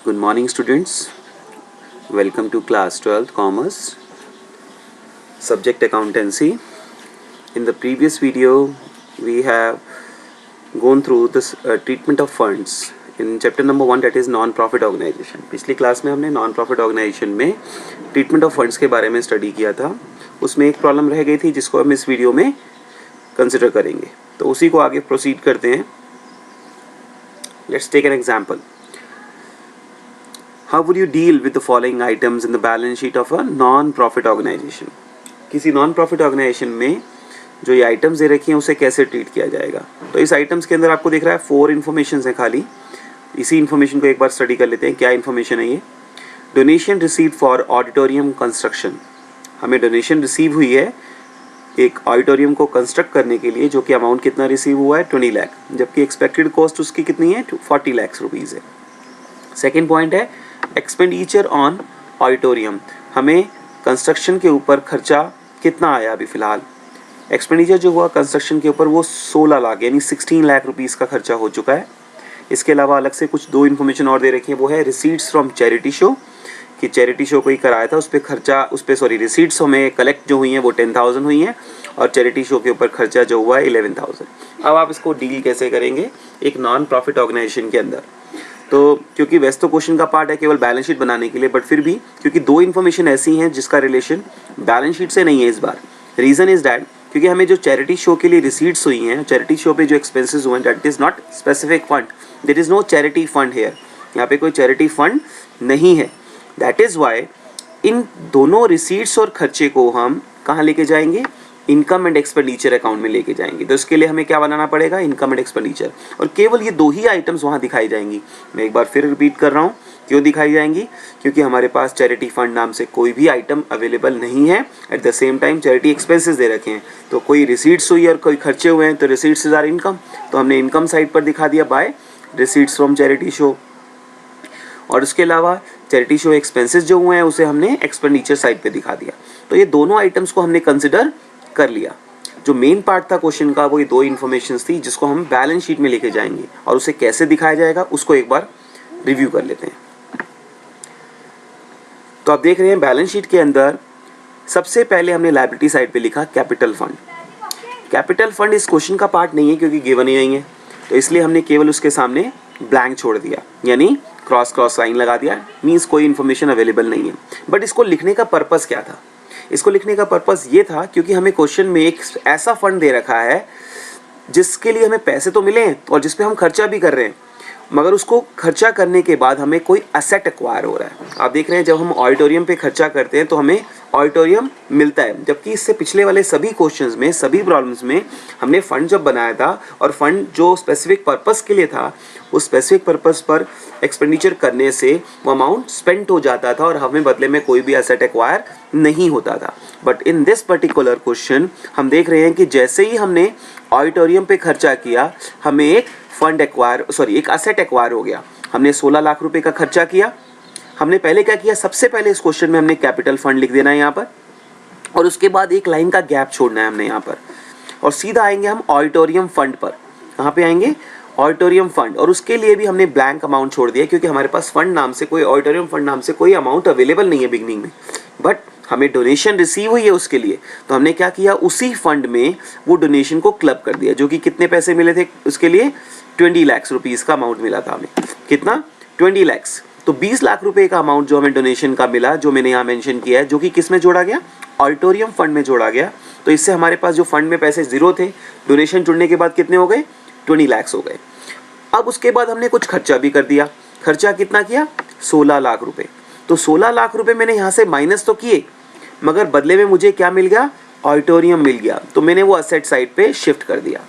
Good morning, students. Welcome to class 12th Commerce, subject accountancy. In the previous video, we have gone through this treatment of funds in chapter number 1, that is non-profit organization. पिछली class में हमने non-profit organization में treatment of funds के बारे में study किया था. उसमें एक प्रॉब्लम रह गई थी जिसको हम इस वीडियो में कंसिडर करेंगे. तो उसी को आगे प्रोसीड करते हैं. Let's take an example. How would you deal with the following items in the balance sheet of a non-profit organization? किसी non-profit organization में जो ये items दे रखी हैं उसे कैसे ट्रीट किया जाएगा. तो इस items के अंदर आपको दिख रहा है 4 informations हैं खाली. इसी information को एक बार स्टडी कर लेते हैं. क्या information है ये? Donation receive for auditorium construction. हमें डोनेशन रिसीव हुई है एक ऑडिटोरियम को कंस्ट्रक्ट करने के लिए, जो कि अमाउंट कितना रिसीव हुआ है 20 लाख, जबकि एक्सपेक्टेड कॉस्ट उसकी कितनी है 40 लाख रुपीज़ है. सेकेंड पॉइंट है एक्सपेंडिचर ऑन ऑडिटोरियम. हमें कंस्ट्रक्शन के ऊपर खर्चा कितना आया अभी फ़िलहाल. एक्सपेंडिचर जो हुआ कंस्ट्रक्शन के ऊपर वो 16 लाख यानी 16 लाख रुपीज़ का खर्चा हो चुका है. इसके अलावा अलग से कुछ 2 इन्फॉर्मेशन और दे रखी है. वो है रिसीट्स फ्रॉम चैरिटी शो, कि चैरिटी शो कोई कराया था उस पर खर्चा, उस पर सॉरी रिसीट्स हमें कलेक्ट जो हुई हैं वो 10,000 हुई हैं और चैरिटी शो के ऊपर खर्चा जो हुआ है 11,000. अब आप इसको डील कैसे करेंगे एक नॉन प्रॉफिट ऑर्गेनाइजेशन के अंदर. तो क्योंकि वैसे तो क्वेश्चन का पार्ट है केवल बैलेंस शीट बनाने के लिए, बट फिर भी क्योंकि 2 इन्फॉर्मेशन ऐसी हैं जिसका रिलेशन बैलेंस शीट से नहीं है इस बार. रीज़न इज दैट क्योंकि हमें जो चैरिटी शो के लिए रिसीट्स हुई हैं, चैरिटी शो पे जो एक्सपेंसेस हुए हैं, that is not specific fund, there is no charity fund here. यहाँ पे कोई चैरिटी फंड नहीं है. दैट इज़ वाई इन दोनों रिसीट्स और खर्चे को हम कहाँ लेके जाएंगे, इनकम एंड एक्सपेंडिचर अकाउंट में लेके जाएंगे. तो इसके लिए हमें क्या बनाना पड़ेगा, इनकम एंड एक्सपेंडिचर. और केवल ये 2 ही आइटम्स वहाँ दिखाई जाएंगी. मैं एक बार फिर रिपीट कर रहा हूँ क्यों दिखाई जाएंगी, क्योंकि हमारे पास चैरिटी फंड नाम से कोई भी आइटम अवेलेबल नहीं है. At the same time charity expenses दे रखे हैं. तो कोई रिसीट्स हुई और कोई खर्चे हुए हैं, तो रिसीट्स इज आर इनकम, तो हमने इनकम साइड पर दिखा दिया by receipts from charity show. और उसके अलावा चैरिटी शो एक्सपेंसेस जो हुए हैं उसे हमने एक्सपेंडिचर साइड पे दिखा दिया. तो ये दोनों आइटम्स को हमने कंसिडर कर लिया. जो मेन पार्ट था क्वेश्चन का वो ये 2 इन्फॉर्मेशंस थी जिसको हम बैलेंस शीट में लेके जाएंगे और उसे कैसे दिखाया जाएगा उसको एक बार रिव्यू कर लेते हैं. तो आप देख रहे हैं बैलेंस शीट के अंदर सबसे पहले हमने लायबिलिटी साइड पे लिखा कैपिटल फंड. कैपिटल फंड इस क्वेश्चन का पार्ट नहीं है क्योंकि गिवन ही नहीं है, तो इसलिए हमने केवल उसके सामने ब्लैंक छोड़ दिया, यानी क्रॉस लाइन लगा दिया. मीन्स कोई इन्फॉर्मेशन अवेलेबल नहीं है. बट इसको लिखने का पर्पस क्या था, इसको लिखने का पर्पस ये था क्योंकि हमें क्वेश्चन में एक ऐसा फंड दे रखा है जिसके लिए हमें पैसे तो मिले हैं और जिस पे हम खर्चा भी कर रहे हैं, मगर उसको खर्चा करने के बाद हमें कोई असेट एक्वायर हो रहा है. आप देख रहे हैं जब हम ऑडिटोरियम पे खर्चा करते हैं तो हमें ऑडिटोरियम मिलता है, जबकि इससे पिछले वाले सभी क्वेश्चंस में, सभी प्रॉब्लम्स में हमने फंड जब बनाया था और फंड जो स्पेसिफिक पर्पस के लिए था उस स्पेसिफिक पर्पस पर एक्सपेंडिचर करने से वो अमाउंट स्पेंड हो जाता था और हमें बदले में कोई भी एसेट एक्वायर नहीं होता था. But in this particular question हम देख रहे हैं कि जैसे ही हमने ऑडिटोरियम पे खर्चा किया हमें एक फंड एक्वायर एक असेट एक्वायर हो गया. हमने 16 लाख रुपए का खर्चा किया. हमने पहले क्या किया, सबसे पहले इस क्वेश्चन में हमने कैपिटल फंड लिख देना है यहाँ पर, और उसके बाद एक लाइन का गैप छोड़ना है हमने यहाँ पर, और सीधा आएंगे हम ऑडिटोरियम फंड पर. कहाँ पे आएंगे, ऑडिटोरियम फंड. और उसके लिए भी हमने ब्लैंक अमाउंट छोड़ दिया क्योंकि हमारे पास फंड नाम से कोई, ऑडिटोरियम फंड नाम से कोई अमाउंट अवेलेबल नहीं है बिगनिंग में. बट हमें डोनेशन रिसीव हुई है उसके लिए, तो हमने क्या किया, उसी फंड में वो डोनेशन को क्लब कर दिया, जो कि कितने पैसे मिले थे उसके लिए 20 लाख रुपीज़ का अमाउंट मिला था हमें. कितना, 20 लाख. तो 20 लाख रुपए का अमाउंट जो हमें डोनेशन का मिला, जो मैंने यहाँ मेंशन किया है, जो कि किस में जोड़ा गया, ऑडिटोरियम फंड में जोड़ा गया. तो इससे हमारे पास जो फंड में पैसे 0 थे, डोनेशन जुड़ने के बाद कितने हो गए, 20 लाख हो गए. अब उसके बाद हमने कुछ खर्चा भी कर दिया. खर्चा कितना किया, 16 लाख रुपए. तो 16 लाख रुपए मैंने यहाँ से माइनस तो किए, मगर बदले में मुझे क्या मिल गया, ऑडिटोरियम मिल गया. तो मैंने वो असेट साइड पे शिफ्ट कर दिया,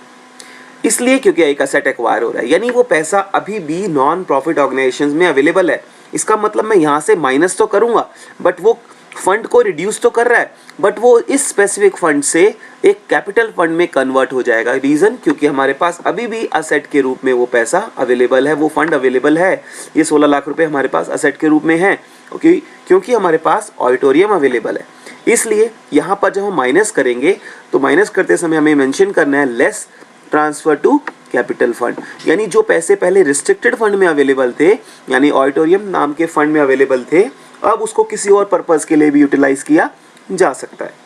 इसलिए क्योंकि एक असेट एक्वायर हो रहा है, यानी वो पैसा अभी भी नॉन प्रॉफिट ऑर्गेनाइजेशंस में अवेलेबल है. इसका मतलब मैं यहाँ से माइनस तो करूँगा बट वो फंड को रिड्यूस तो कर रहा है, बट वो इस स्पेसिफिक फंड से एक कैपिटल फंड में कन्वर्ट हो जाएगा. रीज़न, क्योंकि हमारे पास अभी भी असेट के रूप में वो पैसा अवेलेबल है, वो फंड अवेलेबल है. ये 16 लाख रुपए हमारे पास असेट के रूप में है, ओके, क्योंकि हमारे पास ऑडिटोरियम अवेलेबल है. इसलिए यहाँ पर जब हम माइनस करेंगे तो माइनस करते समय हमें मेंशन करना है less transfer to capital fund, यानी जो पैसे पहले रिस्ट्रिक्टेड फंड में अवेलेबल थे, यानी ऑडिटोरियम नाम के फंड में अवेलेबल थे, अब उसको किसी और पर्पस के लिए भी यूटिलाइज किया जा सकता है।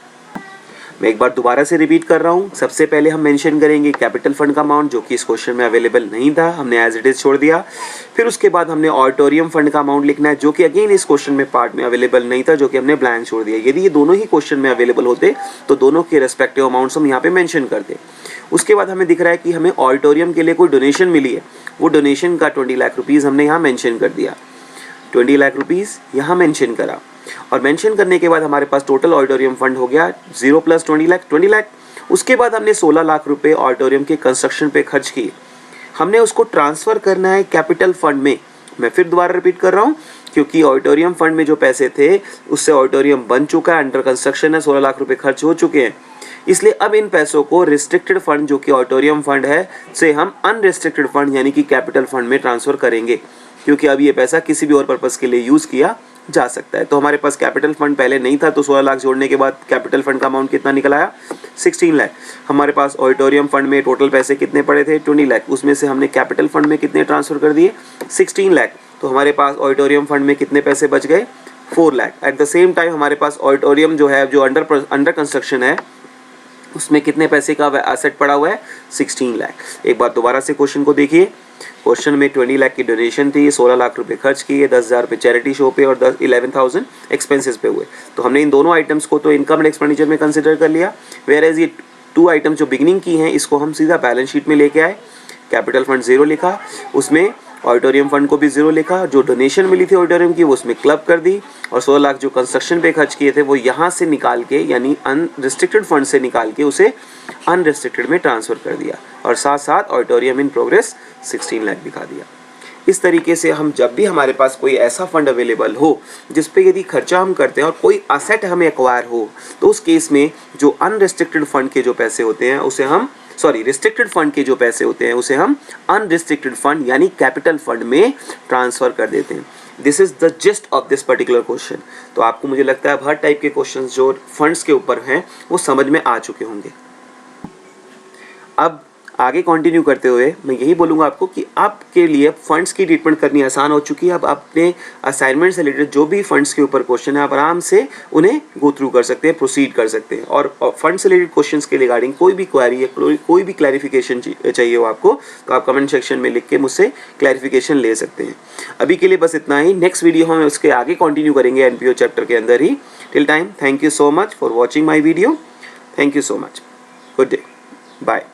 मैं एक बार दोबारा से रिपीट कर रहा हूँ। सबसे पहले हम मेंशन करेंगे कैपिटल फंड का अमाउंट, जो कि इस क्वेश्चन में अवेलेबल नहीं था, हमने एज इट इज छोड़ दिया। फिर उसके बाद हमने ऑडिटोरियम फंड का अमाउंट लिखना है, जो कि अगेन इस क्वेश्चन में पार्ट में अवेलेबल नहीं था, जो कि हमने ब्लैंक छोड़ दिया। यदि ये दोनों ही क्वेश्चन में अवेलेबल होते तो दोनों के रेस्पेक्टिव अमाउंट्स हम यहाँ पे मेंशन करते। उसके बाद हमें दिख रहा है कि हमें ऑडिटोरियम के लिए कोई डोनेशन मिली है, वो डोनेशन का 20 लाख रुपीज़ हमने यहाँ मेंशन कर दिया, 20 लाख रुपीज़ यहाँ मेंशन करा। और मेंशन करने के बाद हमारे पास टोटल ऑडिटोरियम फंड हो गया 0 + 20 लाख, 20 लाख। उसके बाद हमने 16 लाख रुपए ऑडिटोरियम के कंस्ट्रक्शन पे खर्च किए, हमने उसको ट्रांसफ़र करना है कैपिटल फंड में। मैं फिर दोबारा रिपीट कर रहा हूँ, क्योंकि ऑडिटोरियम फंड में जो पैसे थे उससे ऑडिटोरियम बन चुका है, अंडर कंस्ट्रक्शन है, 16 लाख रुपए खर्च हो चुके हैं। इसलिए अब इन पैसों को रिस्ट्रिक्टेड फंड, जो कि ऑडिटोरियम फंड है, से हम अनरिस्ट्रिक्टेड फंड यानी कि कैपिटल फंड में ट्रांसफ़र करेंगे, क्योंकि अब ये पैसा किसी भी और पर्पज़ के लिए यूज़ किया जा सकता है। तो हमारे पास कैपिटल फंड पहले नहीं था, तो 16 लाख जोड़ने के बाद कैपिटल फंड का अमाउंट कितना निकल आया, 16 लाख। हमारे पास ऑडिटोरियम फंड में टोटल पैसे कितने पड़े थे, 20 लाख, उसमें से हमने कैपिटल फंड में कितने ट्रांसफ़र कर दिए, 16 लाख। तो हमारे पास ऑडिटोरियम फंड में कितने पैसे बच गए, 4 lakh. Eight the same time हमारे पास ऑडिटोरियम जो है, जो अंडर कंस्ट्रक्शन है, उसमें कितने पैसे का एसेट पड़ा हुआ है, 16 लाख। एक बार दोबारा से क्वेश्चन को देखिए। क्वेश्चन में 20 लाख की डोनेशन थी, 16 लाख रुपए खर्च किए, 10,000 रुपये चैरिटी शो पे और 11,000 एक्सपेंसेस पे हुए। तो हमने इन दोनों आइटम्स को तो इनकम एंड एक्सपेंडिचर में कंसिडर कर लिया, वेयर एज ये 2 आइटम्स जो बिगिनिंग की हैं, इसको हम सीधा बैलेंस शीट में लेके आए। कैपिटल फंड 0 लिखा, उसमें ऑडिटोरियम फंड को भी 0 लिखा, जो डोनेशन मिली थी ऑडिटोरियम की वो उसमें क्लब कर दी, और 16 लाख जो कंस्ट्रक्शन पे खर्च किए थे वो यहाँ से निकाल के, यानी अनरिस्ट्रिक्टेड फंड से निकाल के उसे अनरिस्ट्रिक्टेड में ट्रांसफ़र कर दिया, और साथ साथ ऑडिटोरियम इन प्रोग्रेस 16 लाख दिखा दिया। इस तरीके से हम जब भी हमारे पास कोई ऐसा फंड अवेलेबल हो जिस पे यदि खर्चा हम करते हैं और कोई असेट हमें एक्वायर हो, तो उस केस में जो अनरिस्ट्रिक्टेड फंड के जो पैसे होते हैं उसे हम रिस्ट्रिक्टेड फंड के जो पैसे होते हैं उसे हम अनरिस्ट्रिक्टेड फंड यानी कैपिटल फंड में ट्रांसफ़र कर देते हैं। This is the gist of this particular question. तो आपको मुझे लगता है अब हर टाइप के क्वेश्चंस जो फंड्स के ऊपर हैं वो समझ में आ चुके होंगे। अब आगे कंटिन्यू करते हुए मैं यही बोलूँगा आपको कि आपके लिए फंड्स की ट्रीटमेंट करनी आसान हो चुकी है। अब अपने असाइनमेंट से रिलेटेड जो भी फंड्स के ऊपर क्वेश्चन है आप आराम से उन्हें गो थ्रू कर सकते हैं, प्रोसीड कर सकते हैं। और फंड्स से रिलेटेड क्वेश्चंस के रिगार्डिंग कोई भी क्वेरी या कोई भी क्लैरिफिकेशन चाहिए हो आपको, तो आप कमेंट सेक्शन में लिख के मुझसे क्लैरिफिकेशन ले सकते हैं। अभी के लिए बस इतना ही। नेक्स्ट वीडियो हम उसके आगे कंटिन्यू करेंगे एनपीओ चैप्टर के अंदर ही। Till time, thank you so much for watching my video. Thank you so much. Good day, bye.